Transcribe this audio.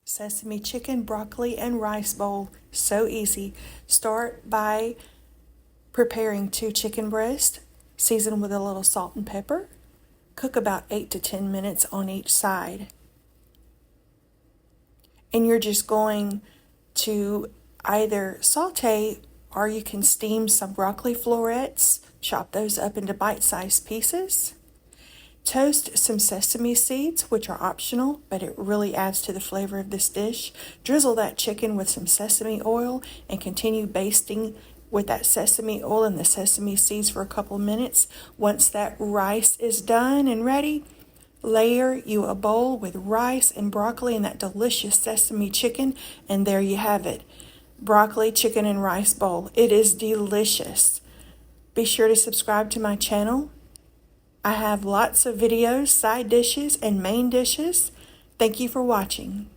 Sesame chicken, broccoli, and rice bowl. So easy. Start by preparing 2 chicken breasts, season with a little salt and pepper. Cook about 8 to 10 minutes on each side. And you're just going to either saute or you can steam some broccoli florets, chop those up into bite-sized pieces. Toast some sesame seeds, which are optional, but it really adds to the flavor of this dish. Drizzle that chicken with some sesame oil and continue basting with that sesame oil and the sesame seeds for a couple minutes. Once that rice is done and ready, layer you a bowl with rice and broccoli and that delicious sesame chicken, and there you have it. Broccoli, chicken, and rice bowl. It is delicious. Be sure to subscribe to my channel. I have lots of videos, side dishes, and main dishes. Thank you for watching.